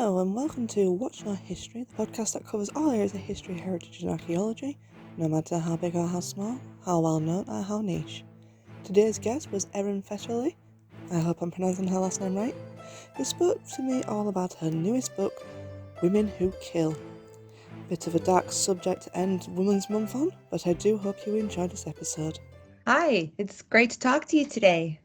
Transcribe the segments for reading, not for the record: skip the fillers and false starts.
Hello and welcome to Watch Our History, the podcast that covers all areas of history, heritage and archaeology, no matter how big or how small, how well known or how niche. Today's guest was Erin Fetterly, I hope I'm pronouncing her last name right, who spoke to me all about her newest book, Women Who Kill. Bit of a dark subject to end Women's Month on, but I do hope you enjoyed this episode. Hi, it's great to talk to you today.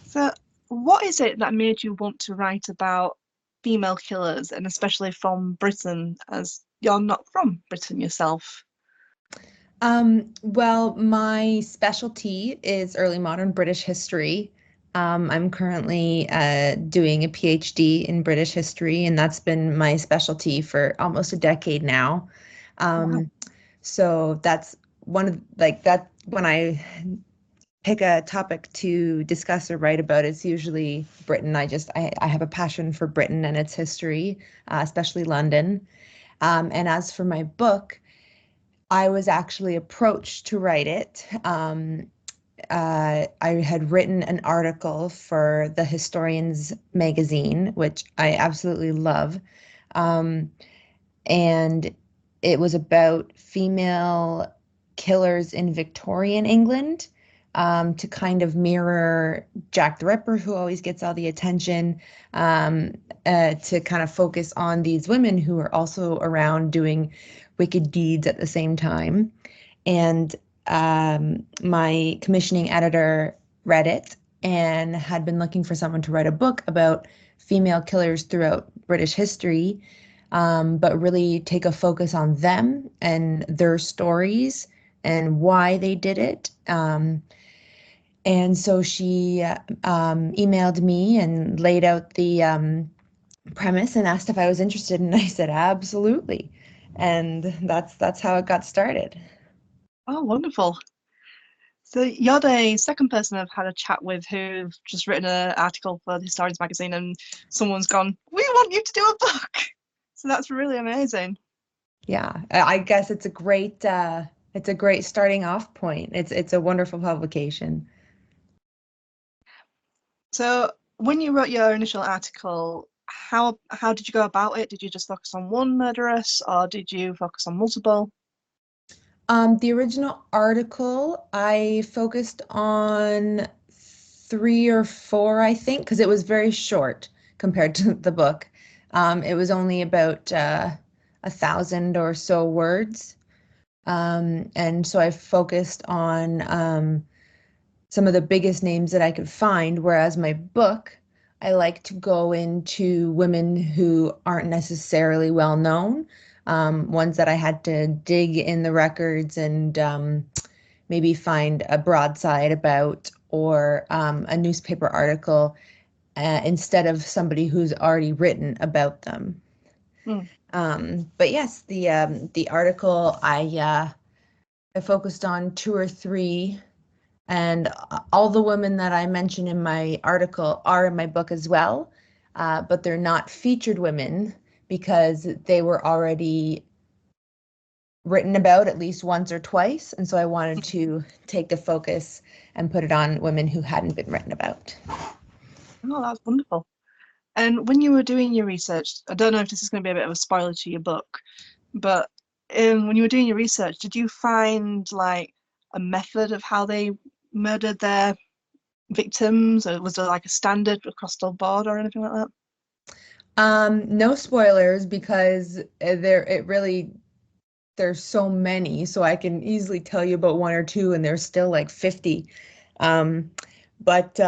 So, what is it that made you want to write about female killers, and especially from Britain, as you're not from Britain yourself? Well, my specialty is early modern British history. I'm currently doing a PhD in British history, and that's been my specialty for almost a decade now. Wow. So that's one of that when I pick a topic to discuss or write about, it's usually Britain. I have a passion for Britain and its history, especially London. And as for my book, I was actually approached to write it. I had written an article for the Historians magazine, which I absolutely love. And it was about female killers in Victorian England, to kind of mirror Jack the Ripper, who always gets all the attention, to kind of focus on these women who are also around doing wicked deeds at the same time. And my commissioning editor read it and had been looking for someone to write a book about female killers throughout British history, but really take a focus on them and their stories and why they did it. And so she emailed me and laid out the premise and asked if I was interested, and I said absolutely. And that's how it got started. Oh, wonderful. So, you're the second person I've had a chat with who've just written an article for the Historians magazine, and someone's gone, "We want you to do a book." So, that's really amazing. Yeah, I guess it's a great starting off point. It's a wonderful publication. So, when you wrote your initial article, how did you go about it? Did you just focus on one murderess, or did you focus on multiple? The original article, I focused on three or four, I think, because it was very short compared to the book. It was only about 1,000 or so words. And so I focused on some of the biggest names that I could find, whereas my book, I like to go into women who aren't necessarily well known, ones that I had to dig in the records and maybe find a broadside about, or a newspaper article, instead of somebody who's already written about them. Hmm. But yes, the article I focused on two or three, and all the women that I mention in my article are in my book as well, but they're not featured women because they were already written about at least once or twice. And so I wanted to take the focus and put it on women who hadn't been written about. Oh, that's wonderful. And when you were doing your research, I don't know if this is going to be a bit of a spoiler to your book, but when you were doing your research, did you find like a method of how they murdered their victims, or was there like a standard across the board or anything like that? No spoilers because there's so many, so I can easily tell you about one or two, and there's still like 50. But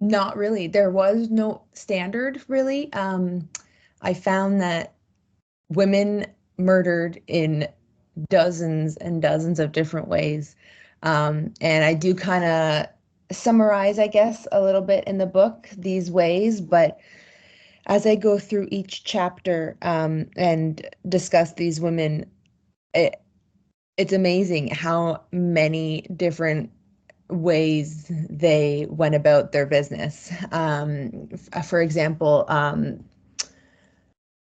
Not really. There was no standard, really. I found that women murdered in dozens and dozens of different ways. And I do kind of summarize, I guess, a little bit in the book these ways, but as I go through each chapter and discuss these women, it, it's amazing how many different ways they went about their business. For example,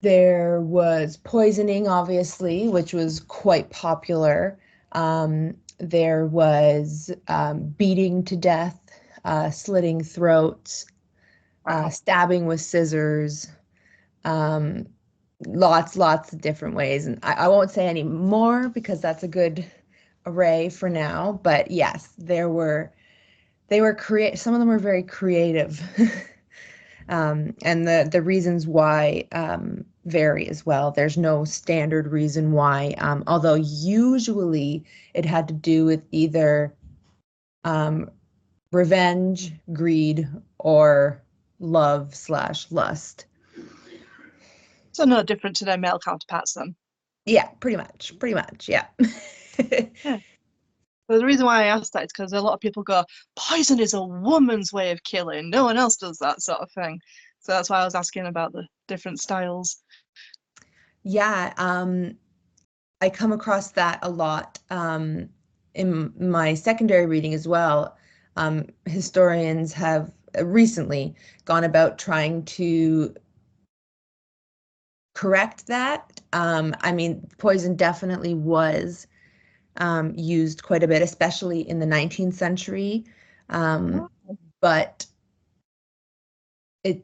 there was poisoning, obviously, which was quite popular. There was beating to death, slitting throats, Wow. stabbing with scissors, lots of different ways. And I won't say any more because that's a good array for now. But yes, they were some of them were very creative. And the reasons why vary as well. There's no standard reason why, although usually it had to do with either revenge, greed, or love/lust. So no different to their male counterparts then. Yeah, pretty much, yeah. Yeah. So the reason why I asked that is because a lot of people go, poison is a woman's way of killing. No one else does that sort of thing. So that's why I was asking about the different styles. Yeah, I come across that a lot in my secondary reading as well. Historians have recently gone about trying to correct that. I mean, poison definitely was used quite a bit, especially in the 19th century. But it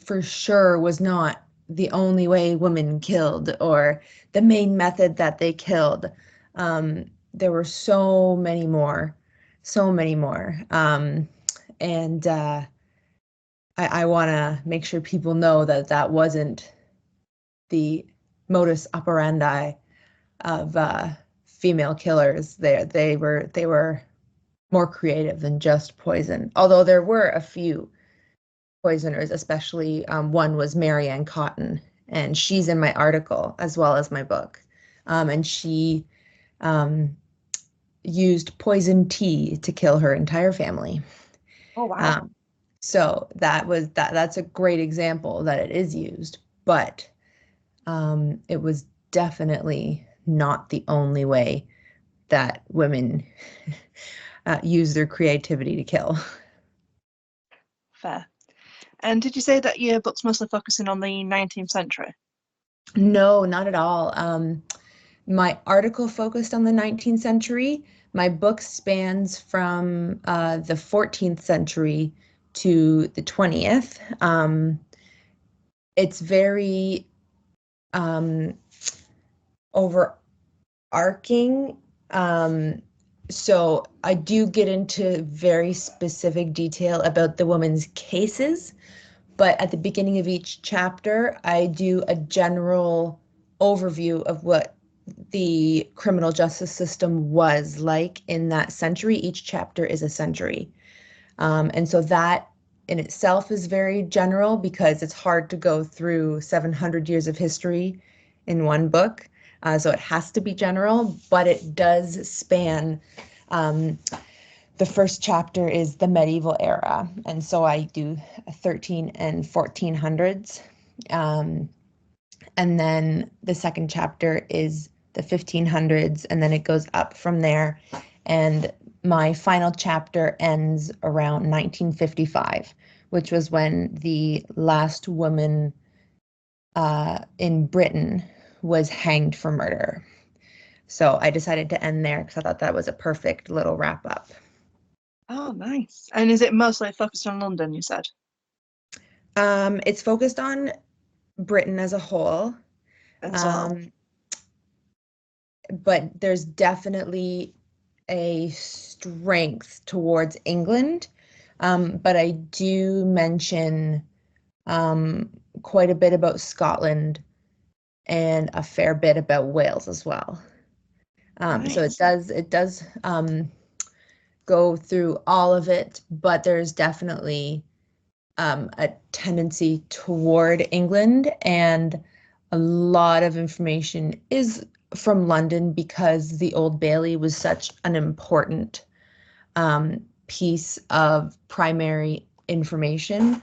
for sure was not the only way women killed or the main method that they killed. There were so many more, so many more. And I want to make sure people know that that wasn't the modus operandi of female killers. They were more creative than just poison. Although there were a few poisoners, especially one was Mary Ann Cotton, and she's in my article as well as my book. And she used poison tea to kill her entire family. Oh, wow. So that's a great example that it is used, but it was definitely not the only way that women use their creativity to kill. Fair. And did you say that your book's mostly focusing on the 19th century? No, not at all. My article focused on the 19th century. My book spans from the 14th century to the 20th. It's very overarching. So I do get into very specific detail about the women's cases, but at the beginning of each chapter, I do a general overview of what the criminal justice system was like in that century. Each chapter is a century. And so that in itself is very general because it's hard to go through 700 years of history in one book. So it has to be general, but it does span. The first chapter is the medieval era, and so I do 13 and 1400s. And then the second chapter is the 1500s, and then it goes up from there. And my final chapter ends around 1955, which was when the last woman in Britain was hanged for murder. So I decided to end there because I thought that was a perfect little wrap up. Oh, nice. And is it mostly focused on London, you said? It's focused on Britain as a whole. As well. But there's definitely a strength towards England. But I do mention quite a bit about Scotland and a fair bit about Wales as well. So Nice. it does go through all of it, but there's definitely a tendency toward England, and a lot of information is from London because the Old Bailey was such an important piece of primary information.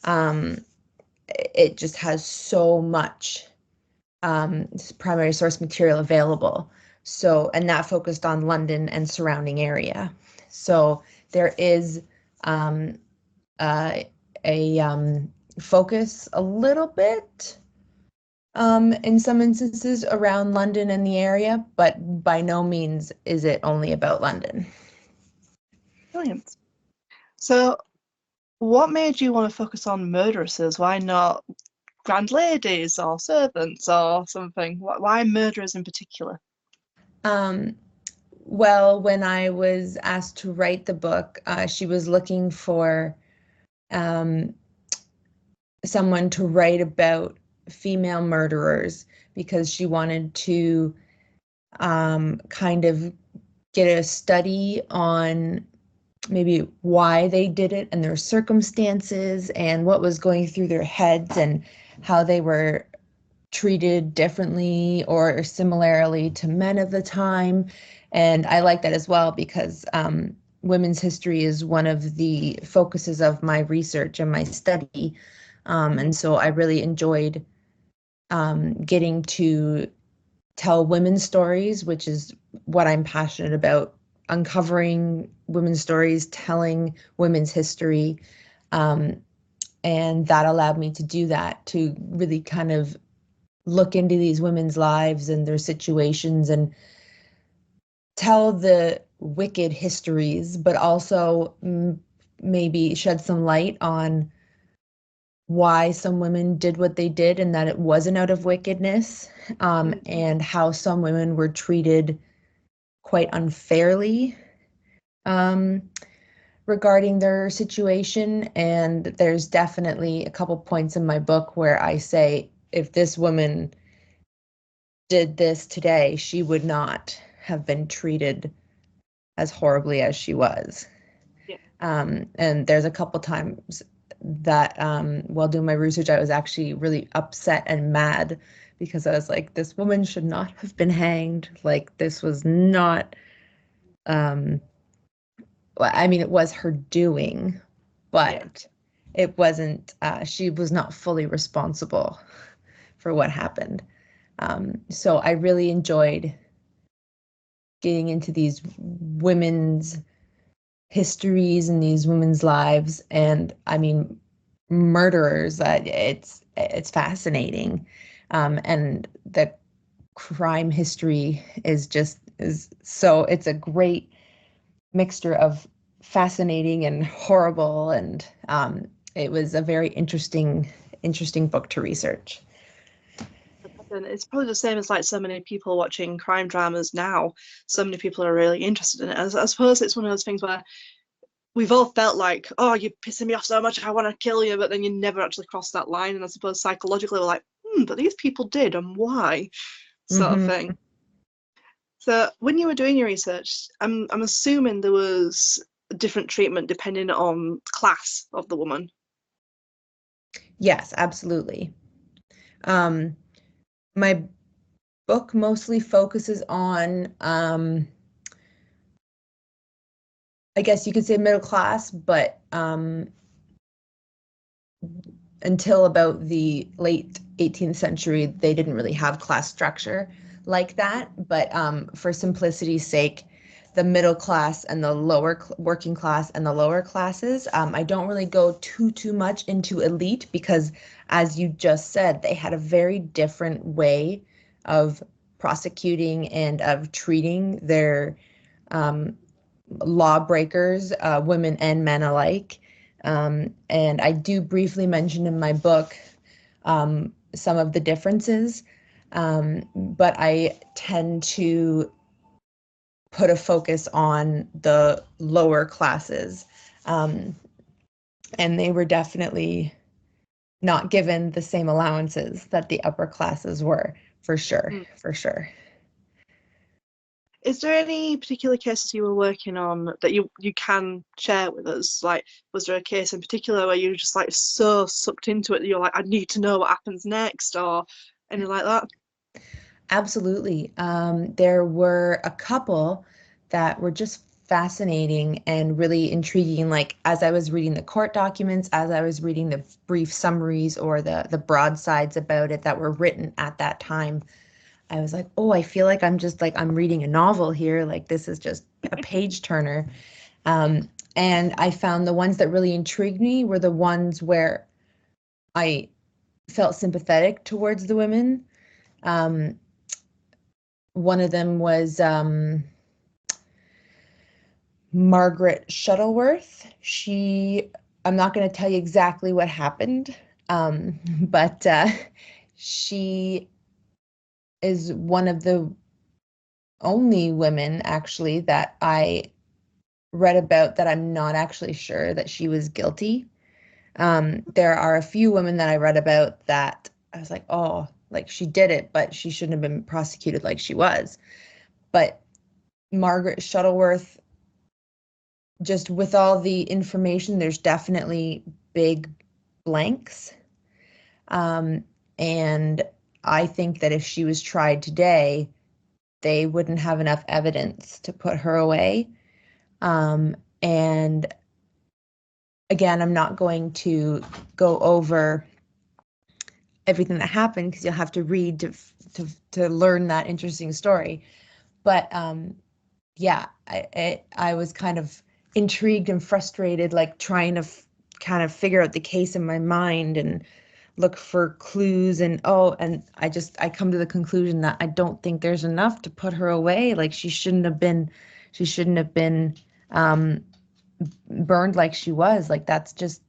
It just has so much primary source material available. So, and that focused on London and surrounding area. So there is a focus a little bit in some instances around London and the area, but by no means is it only about London. Brilliant. So What made you want to focus on murderesses? Why not grand ladies or servants or something? Why murderers in particular? Um, well, when I was asked to write the book, she was looking for um, someone to write about female murderers because she wanted to kind of get a study on maybe why they did it and their circumstances and what was going through their heads and how they were treated differently or similarly to men of the time. And I like that as well because women's history is one of the focuses of my research and my study. And so I really enjoyed getting to tell women's stories, which is what I'm passionate about, uncovering women's stories, telling women's history. And that allowed me to do that, to really kind of look into these women's lives and their situations and tell the wicked histories, but also maybe shed some light on why some women did what they did and that it wasn't out of wickedness, and how some women were treated quite unfairly um, regarding their situation. And there's definitely a couple points in my book where I say, if this woman did this today, she would not have been treated as horribly as she was. Yeah. And there's a couple times that while doing my research, I was actually really upset and mad because I was like, this woman should not have been hanged. Like, this was not, I mean, it was her doing, but it wasn't, she was not fully responsible for what happened. So I really enjoyed getting into these women's histories and these women's lives. And I mean, murderers, it's fascinating. And the crime history is so, it's a great mixture of fascinating and horrible. And it was a very interesting book to research. And it's probably the same as like so many people watching crime dramas now. So many people are really interested in it. I suppose it's one of those things where we've all felt like, oh, you're pissing me off so much, I want to kill you, but then you never actually cross that line. And I suppose psychologically we're like, but these people did, and why? Sort of thing. So when you were doing your research, I'm assuming there was a different treatment depending on class of the woman. Yes, absolutely. My book mostly focuses on, I guess you could say middle class, but until about the late 18th century, they didn't really have class structure like that. But for simplicity's sake, the middle class and the lower working class and the lower classes, I don't really go too much into elite because, as you just said, they had a very different way of prosecuting and of treating their lawbreakers, women and men alike. And I do briefly mention in my book some of the differences, but I tend to put a focus on the lower classes. And they were definitely not given the same allowances that the upper classes were, for sure, for sure. Is there any particular cases you were working on that you can share with us? Like, was there a case in particular where you were just like so sucked into it that you're like, I need to know what happens next, or anything like that? Absolutely. There were a couple that were just fascinating and really intriguing. Like, as I was reading the court documents, as I was reading the brief summaries or the broadsides about it that were written at that time, I was like, oh, I feel like I'm reading a novel here. Like, this is just a page turner. And I found the ones that really intrigued me were the ones where I felt sympathetic towards the women. One of them was Margaret Shuttleworth. She I'm not going to tell you exactly what happened, but she is one of the only women actually that I read about that I'm not actually sure that she was guilty. There are a few women that I read about that I was like, oh, like she did it, but she shouldn't have been prosecuted like she was. But Margaret Shuttleworth, just with all the information, there's definitely big blanks. And I think that if she was tried today, they wouldn't have enough evidence to put her away. And again, I'm not going to go over everything that happened because you'll have to read to learn that interesting story. But yeah, I was kind of intrigued and frustrated, like trying to kind of figure out the case in my mind and look for clues. And I come to the conclusion that I don't think there's enough to put her away. Like she shouldn't have been burned like she was. Like that's just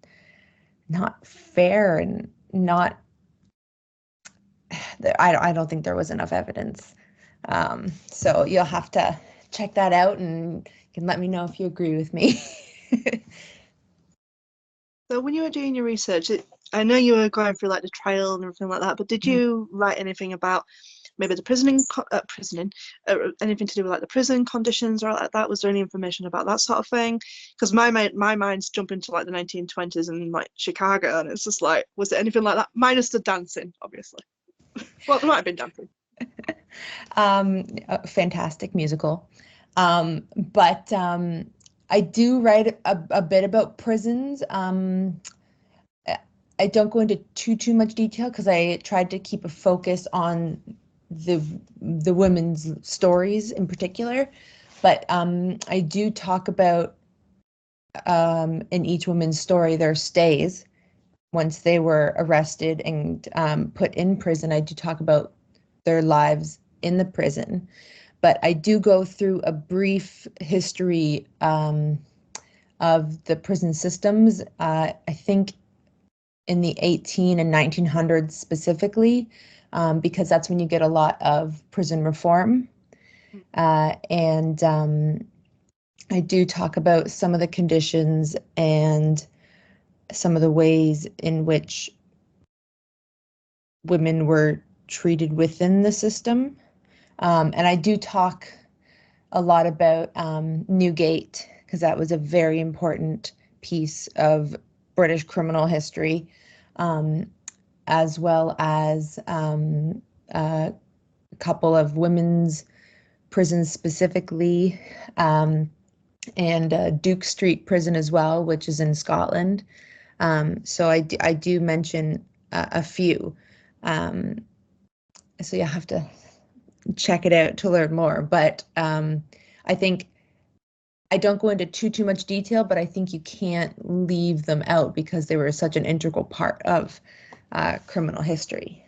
not fair and not. I don't think there was enough evidence. So you'll have to check that out and you can let me know if you agree with me. So when you were doing your research, I know you were going through like the trial and everything like that, but did you write anything about maybe the anything to do with like the prison conditions or like that? Was there any information about that sort of thing? Because my mind's jumping to like the 1920s and like Chicago, and it's just like, was there anything like that? Minus the dancing, obviously. Well, there might have been dancing. A fantastic musical. But I do write a bit about prisons. I don't go into too much detail because I tried to keep a focus on the women's stories in particular. But I do talk about in each woman's story their stays once they were arrested and put in prison. I do talk about their lives in the prison, but I do go through a brief history of the prison systems. I think in the 18 and 1900s specifically, because that's when you get a lot of prison reform. And I do talk about some of the conditions and some of the ways in which women were treated within the system. And I do talk a lot about Newgate because that was a very important piece of British criminal history, as well as a couple of women's prisons specifically, and Duke Street Prison as well, which is in Scotland. So I do mention a few. So you have to check it out to learn more. But I think I don't go into too much detail, but I think you can't leave them out because they were such an integral part of criminal history.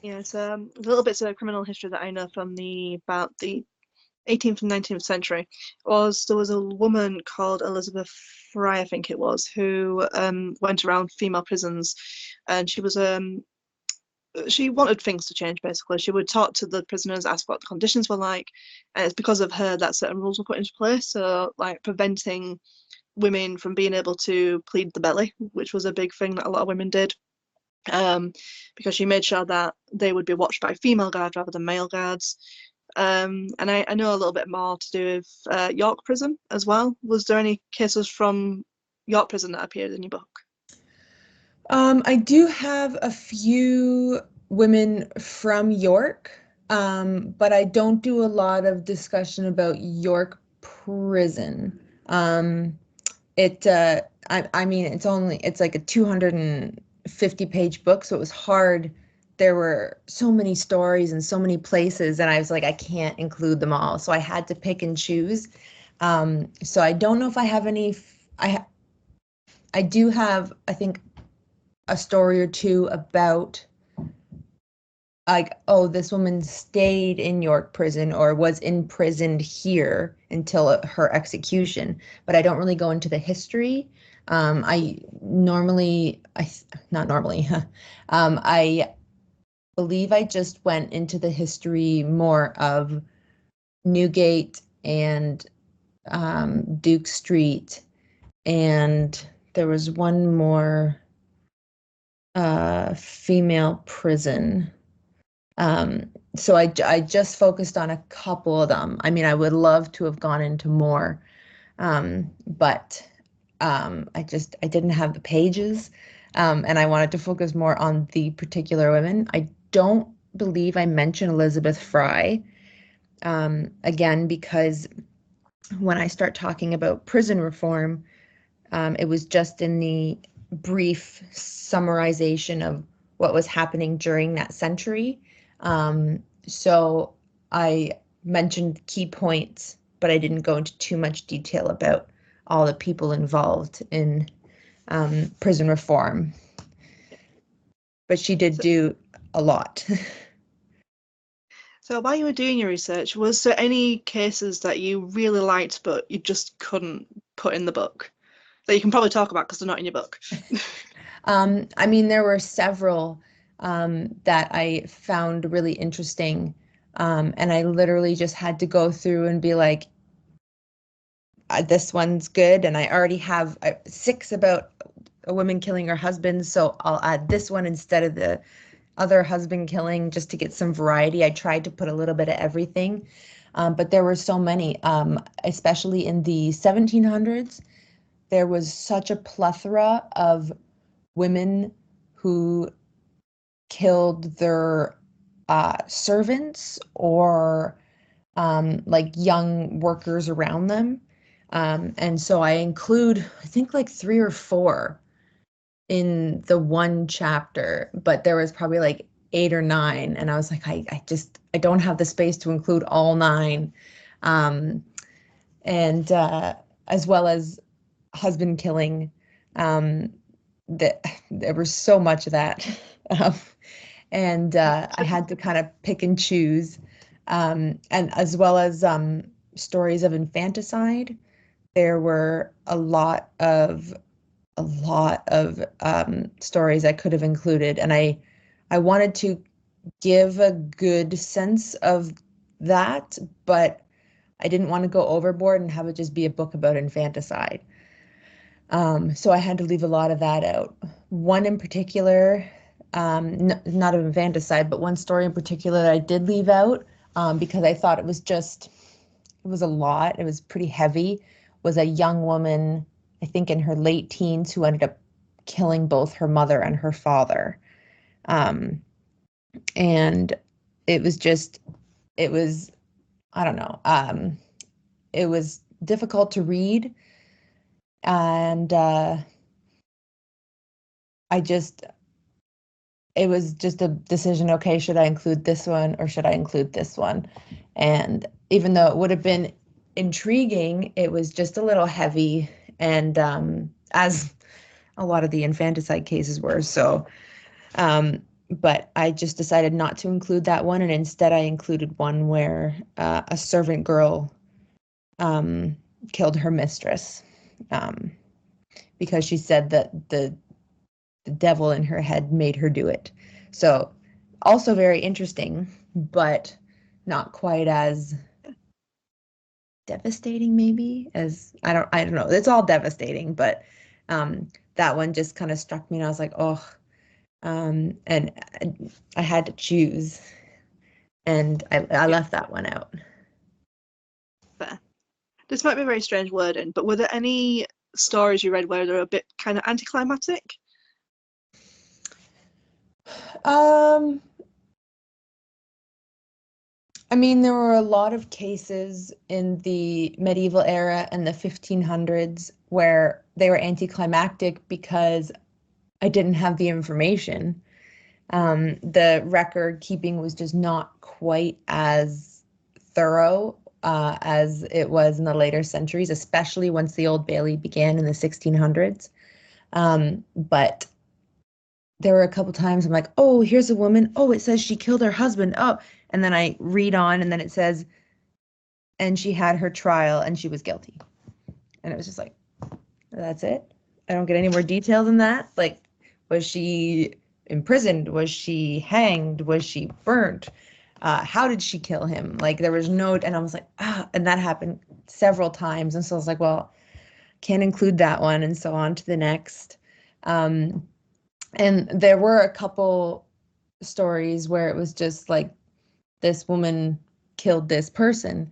Yes, little bits of criminal history that I know from about the 18th and 19th century was there was a woman called Elizabeth Fry, I think it was, who went around female prisons, and she wanted things to change. Basically, she would talk to the prisoners, ask what the conditions were like, and it's because of her that certain rules were put into place. So, like preventing women from being able to plead the belly, which was a big thing that a lot of women did. Because she made sure that they would be watched by female guards rather than male guards. And I know a little bit more to do with York Prison as well. Was there any cases from York Prison that appeared in your book? I do have a few women from York, but I don't do a lot of discussion about York Prison. I mean, it's like a 250-page book, so it was hard. There were so many stories and so many places, and I was like, I can't include them all, so I had to pick and choose. So I don't know if I have any. I do have, I think, a story or two about like, oh, this woman stayed in York prison or was imprisoned here until her execution, but I don't really go into the history. I normally, I not normally, I believe I just went into the history more of Newgate and Duke Street, and there was one more female prison. So I just focused on a couple of them. I mean, I would love to have gone into more, but I didn't have the pages, and I wanted to focus more on the particular women. I don't believe I mentioned Elizabeth Fry, again, because when I start talking about prison reform, it was just in the brief summarization of what was happening during that century. So I mentioned key points, but I didn't go into too much detail about all the people involved in prison reform. But she did do a lot. So while you were doing your research, was there any cases that you really liked but you just couldn't put in the book that you can probably talk about because they're not in your book? I mean, there were several that I found really interesting. And I literally just had to go through and be like, this one's good. And I already have 6 about a woman killing her husband. So I'll add this one instead of the other husband killing just to get some variety. I tried to put a little bit of everything. But there were so many, especially in the 1700s. There was such a plethora of women who killed their servants or like young workers around them. And so I include, I think, like 3 or 4 in the one chapter, but there was probably like 8 or 9. And I was like, I don't have the space to include all 9. And as well as husband killing, that there was so much of that. Um, and I had to kind of pick and choose, and as well as stories of infanticide. There were a lot of stories I could have included, and I wanted to give a good sense of that, but I didn't want to go overboard and have it just be a book about infanticide. So I had to leave a lot of that out. One in particular, not of infanticide, but one story in particular that I did leave out, because I thought it was a lot. It was pretty heavy. Was a young woman, I think in her late teens, who ended up killing both her mother and her father. Um, and it was just, it was, I don't know. It was difficult to read, and I just it was just a decision, okay, should I include this one or should I include this one? And even though it would have been intriguing, it was just a little heavy, and as a lot of the infanticide cases were. So, but I just decided not to include that one, and instead I included one where a servant girl killed her mistress, because she said that the devil in her head made her do it. So also very interesting, but not quite as devastating maybe as I don't know. It's all devastating, but that one just kind of struck me and I was like, oh, and I had to choose, and I left that one out. Fair. This might be very strange wording, but were there any stories you read where they're a bit kind of anticlimactic? Um, I mean, there were a lot of cases in the medieval era and the 1500s where they were anticlimactic because I didn't have the information. The record keeping was just not quite as thorough as it was in the later centuries, especially once the Old Bailey began in the 1600s. But there were a couple times I'm like, oh, here's a woman. Oh, it says she killed her husband. Oh, and then I read on and then it says, and she had her trial and she was guilty. And it was just like, that's it. I don't get any more detail than that. Like, was she imprisoned? Was she hanged? Was she burnt? How did she kill him? Like, there was no, and I was like, and that happened several times. And so I was like, well, can't include that one. And so on to the next. And there were a couple stories where it was just like, this woman killed this person.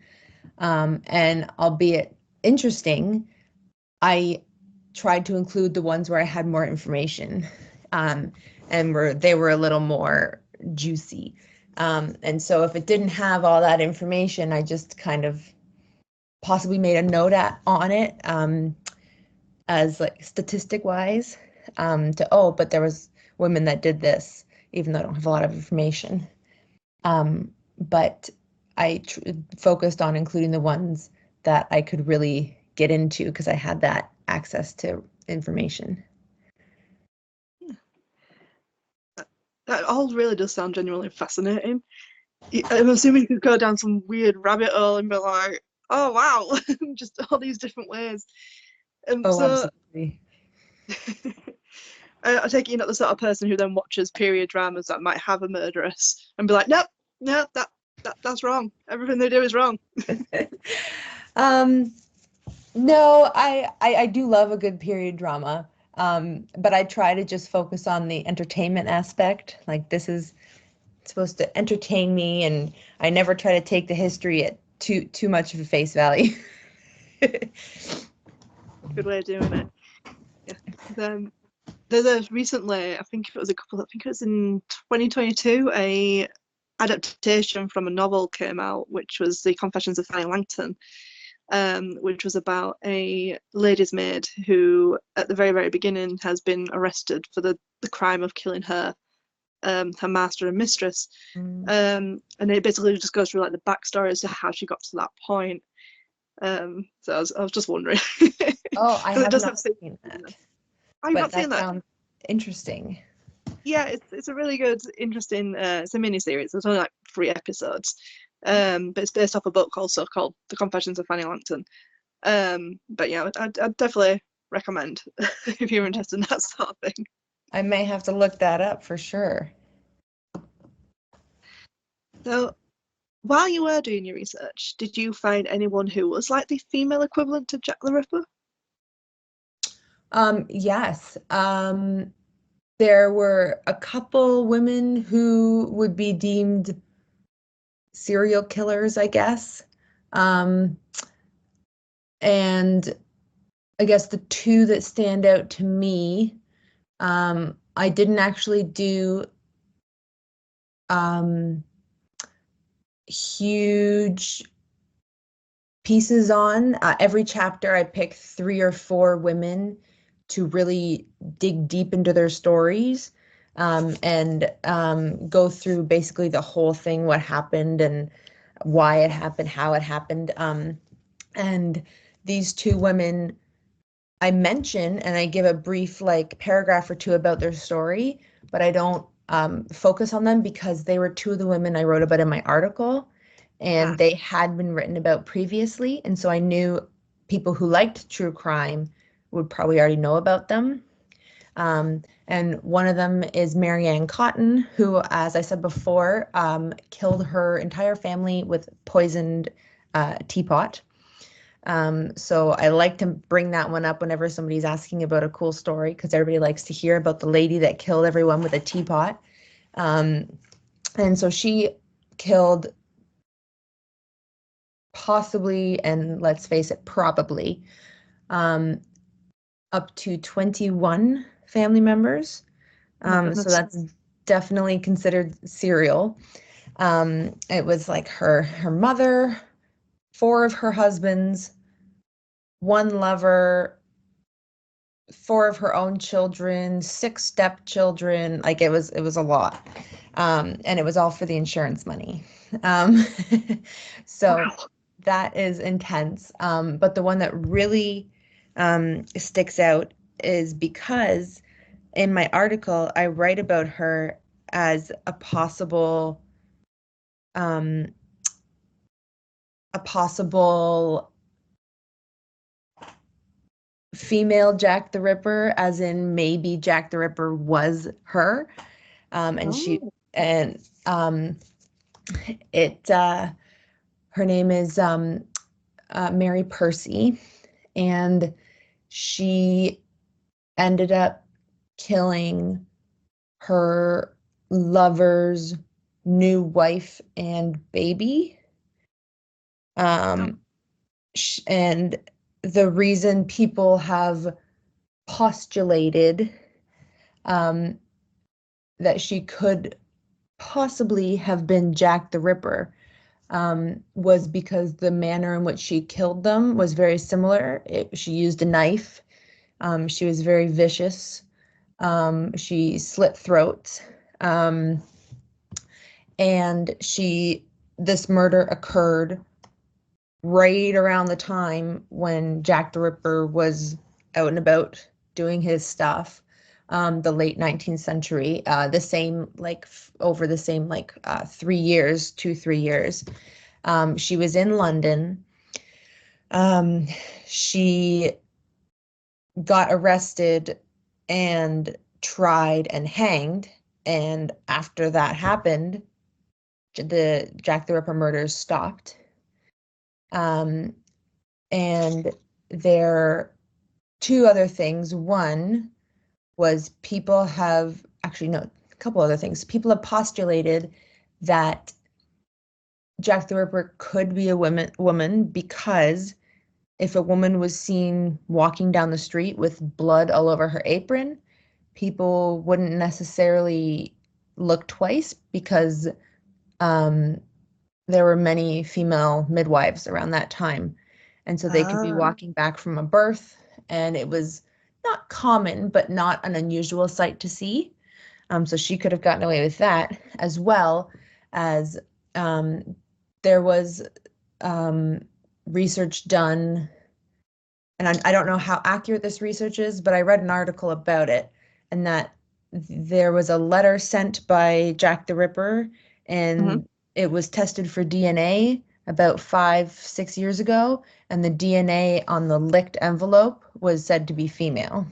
And albeit interesting, I tried to include the ones where I had more information, and they were a little more juicy. And so if it didn't have all that information, I just kind of possibly made a note on it, as like statistic wise, but there was women that did this, even though I don't have a lot of information. But I focused on including the ones that I could really get into because I had that access to information. That all really does sound genuinely fascinating. I'm assuming you could go down some weird rabbit hole and be like, oh wow, just all these different ways. Absolutely. I take it you're not the sort of person who then watches period dramas that might have a murderess and be like, nope, no, that's wrong. Everything they do is wrong. No, I do love a good period drama. But I try to just focus on the entertainment aspect. Like, this is supposed to entertain me, and I never try to take the history at too much of a face value. Good way of doing it. Yeah. There's a recently, I think it was in 2022, a adaptation from a novel came out, which was The Confessions of Fanny Langton, which was about a lady's maid who, at the very, very beginning, has been arrested for the crime of killing her master and mistress. And it basically just goes through like the backstory as to how she got to that point. So I was just wondering. Oh, I have not not seen that. Oh, you've But not seen that? sounds interesting. Yeah, it's a really good, interesting. It's a mini series. There's only like 3 episodes, but it's based off a book also called The Confessions of Fanny Langton. But yeah, I'd definitely recommend if you're interested in that sort of thing. I may have to look that up for sure. So, while you were doing your research, did you find anyone who was like the female equivalent to Jack the Ripper? Yes. There were a couple women who would be deemed serial killers, I guess. And I guess the two that stand out to me, I didn't actually do huge pieces on. Every chapter, I pick 3 or 4 women to really dig deep into their stories, and go through basically the whole thing, what happened and why it happened, how it happened. And these 2 women I mention and I give a brief like paragraph or 2 about their story, but I don't focus on them because they were 2 of the women I wrote about in my article, and they had been written about previously. And so I knew people who liked true crime would probably already know about them. And one of them is Mary Ann Cotton, who, as I said before, killed her entire family with poisoned teapot. So I like to bring that one up whenever somebody's asking about a cool story, because everybody likes to hear about the lady that killed everyone with a teapot. And so she killed possibly, and let's face it, probably, up to 21 family members. So that's definitely considered serial. It was like her mother, 4 of her husbands, 1 lover, 4 of her own children, 6 stepchildren. Like, it was a lot. And it was all for the insurance money. So Wow. that is intense. But the one that really sticks out is because in my article, I write about her as a possible um, female Jack the Ripper, as in maybe Jack the Ripper was her. And she Oh. and it her name is Mary Percy, and she ended up killing her lover's new wife and baby. Oh. And the reason people have postulated that she could possibly have been Jack the Ripper was because the manner in which she killed them was very similar. She used a knife. She was very vicious. She slit throats. And this murder occurred right around the time when Jack the Ripper was out and about doing his stuff, the late 19th century, the same, like over the same, like 3 years, 3 years. She was in London. She got arrested and tried and hanged. And after that happened, the Jack the Ripper murders stopped. And there are two other things. One was a couple other things. People have postulated that Jack the Ripper could be a woman because if a woman was seen walking down the street with blood all over her apron, people wouldn't necessarily look twice because there were many female midwives around that time. And so they could be Ah. walking back from a birth, and it was not common, but not an unusual sight to see. So she could have gotten away with that, as well as there was research done, and I don't know how accurate this research is, but I read an article about it, and that there was a letter sent by Jack the Ripper, Hmm. and it was tested for DNA about 5, 6 years ago, and the DNA on the licked envelope was said to be female.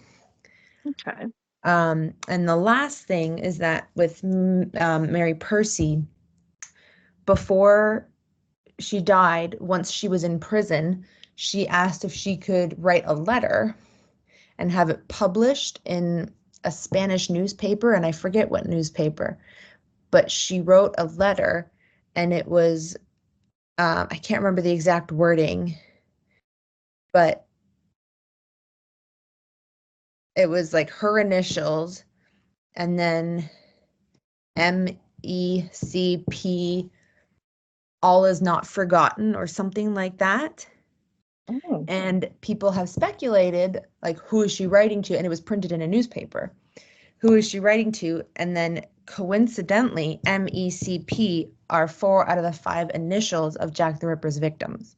Okay. And the last thing is that with Mary Percy, before she died, once she was in prison, she asked if she could write a letter and have it published in a Spanish newspaper, and I forget what newspaper, but she wrote a letter, and it was, I can't remember the exact wording, but it was like her initials and then MECP, all is not forgotten, or something like that. Oh. And people have speculated, like, who is she writing to? And it was printed in a newspaper. Who is she writing to? And then coincidentally, MECP are 4 out of the 5 initials of Jack the Ripper's victims.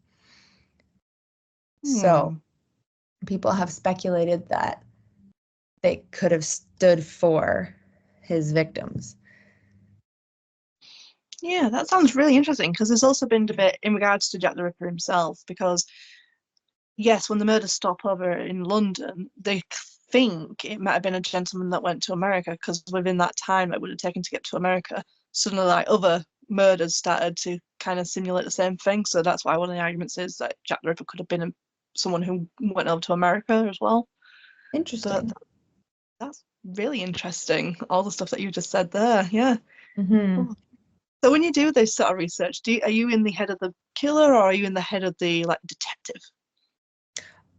So Hmm. people have speculated that they could have stood for his victims. Yeah, that sounds really interesting because there's also been debate in regards to Jack the Ripper himself because yes, when the murders stop over in London, they think it might have been a gentleman that went to America because within that time it would have taken to get to America, suddenly like other murders started to kind of simulate the same thing. So that's why one of the arguments is that Jack the Ripper could have been someone who went over to America as well. But Interesting. that's really interesting, all the stuff that you just said there. Yeah. Mm-hmm. Oh. So when you do this sort of research, are you in the head of the killer or are you in the head of the like detective?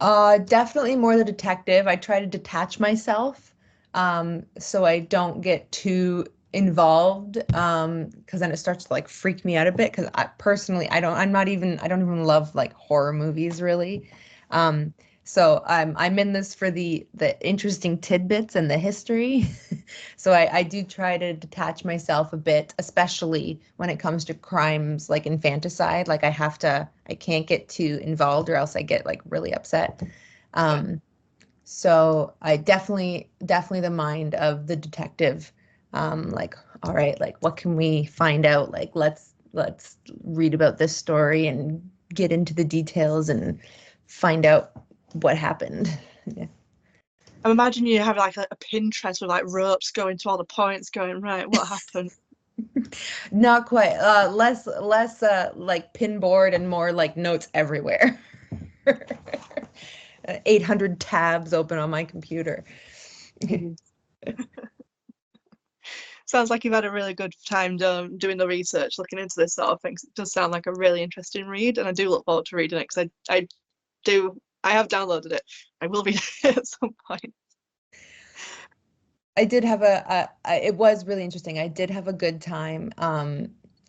Definitely more the detective. I try to detach myself, so I don't get too involved, because then it starts to like freak me out a bit. Because I personally, I don't even love like horror movies really. Um, so I'm in this for the interesting tidbits and the history. So I do try to detach myself a bit, especially when it comes to crimes like infanticide. Like I can't get too involved or else I get like really upset. Yeah. Um, So I definitely the mind of the detective. Like, all right, like what can we find out? Like, let's read about this story and get into the details and find out what happened. Yeah. I imagine you have like a Pinterest with like ropes going to all the points, going, right, what happened? Not quite. Less like pinboard and more like notes everywhere. 800 tabs open on my computer. Sounds like you've had a really good time doing the research, looking into this sort of things. It does sound like a really interesting read, and I do look forward to reading it because I have downloaded it. I will read it at some point. I did have it was really interesting. I did have a good time.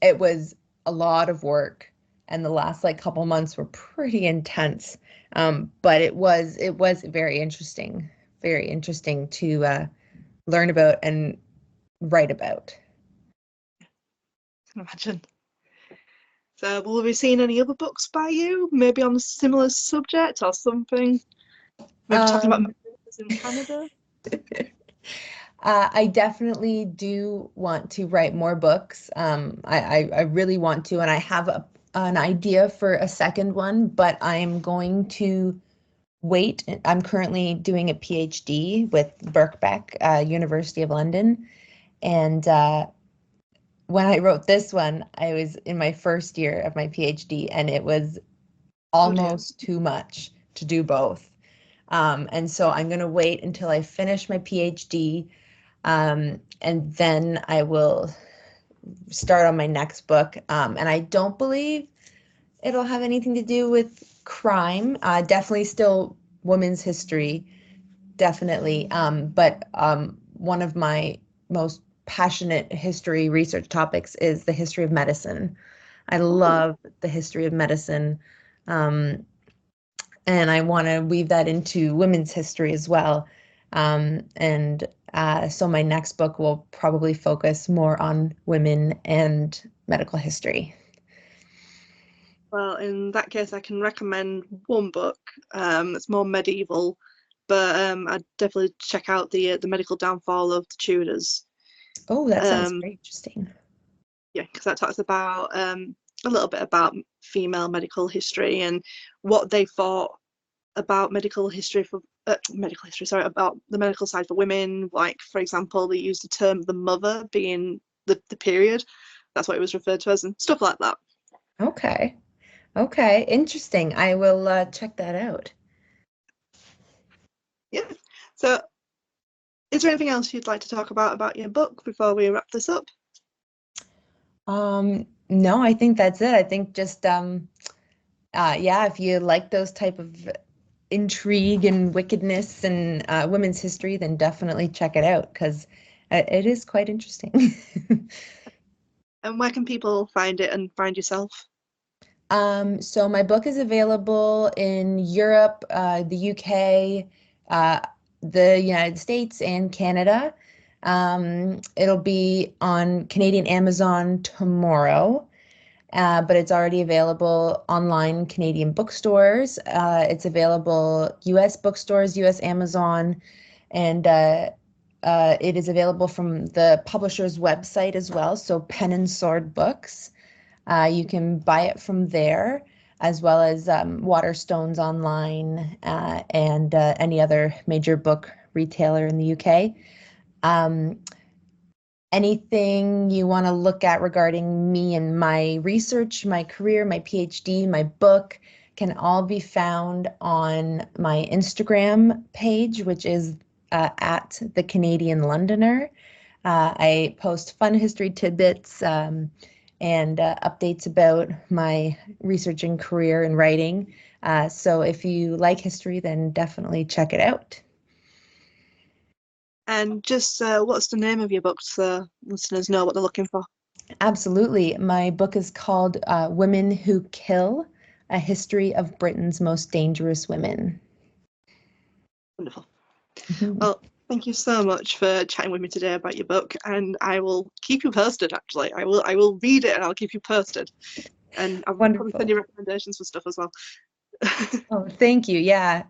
It was a lot of work, and the last like couple months were pretty intense. But it was very interesting to learn about and write about. I can imagine. So, will we be seeing any other books by you? Maybe on a similar subject or something? Maybe talking about Um, marriages in Canada? I definitely do want to write more books. I really want to, and I have an idea for a second one, but I'm going to wait. I'm currently doing a PhD with Birkbeck, University of London, and when I wrote this one, I was in my first year of my PhD, and it was Oh dear. almost too much to do both. And so I'm going to wait until I finish my PhD, and then I will start on my next book. And I don't believe it'll have anything to do with crime. Definitely still women's history, definitely. But one of my most passionate history research topics is the history of medicine. I Oh, love the history of medicine. Um, and I want to weave that into women's history as well. And so my next book will probably focus more on women and medical history. well, in that case, I can recommend one book that's more medieval, but I'd definitely check out the medical downfall of the Tudors. Oh, that sounds Um, very interesting. yeah, because that talks about a little bit about female medical history and what they thought about medical history for medical history, sorry, about the medical side for women. Like, for example, they used the term the mother being the period. That's what it was referred to as, and stuff like that. Okay. Okay. Interesting. I will check that out. Yeah. So, is there anything else you'd like to talk about your book before we wrap this up? No, I think that's it. I think just yeah, if you like those type of intrigue and wickedness and women's history, then definitely check it out because it is quite interesting. And where can people find it and find yourself? So my book is available in Europe, the UK, uh, the United States, and Canada. It'll be on Canadian Amazon tomorrow. But it's already available online Canadian bookstores. It's available US bookstores, US Amazon, and it is available from the publisher's website as well. So Pen and Sword Books. You can buy it from there, as well as Waterstones online and any other major book retailer in the UK. Um, Anything you want to look at regarding me and my research, my career, my PhD, my book can all be found on my Instagram page, which is at the Canadian Londoner. I post fun history tidbits and updates about my research and career and writing. So if you like history, then definitely check it out. And just what's the name of your book so listeners know what they're looking for? Absolutely. My book is called Women Who Kill, A History of Britain's Most Dangerous Women. Wonderful. Mhm. Well, thank you so much for chatting with me today about your book, and I will keep you posted. Actually, I will read it and I'll keep you posted, and I'll probably send Wonderful. you recommendations for stuff as well. Oh, thank you. Yeah,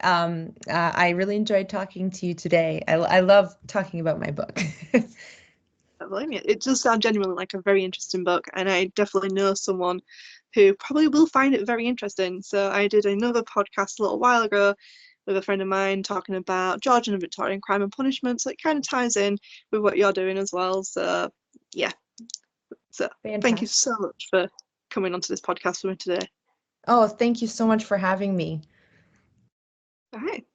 I really enjoyed talking to you today. I love talking about my book. I blame you. It does sound genuinely like a very interesting book, and I definitely know someone who probably will find it very interesting. So I did another podcast a little while ago with a friend of mine talking about Georgian and Victorian crime and punishment. So it kind of ties in with what you're doing as well. So yeah. So thank you Fantastic. so much for coming onto this podcast with me today. Oh, thank you so much for having me. All right.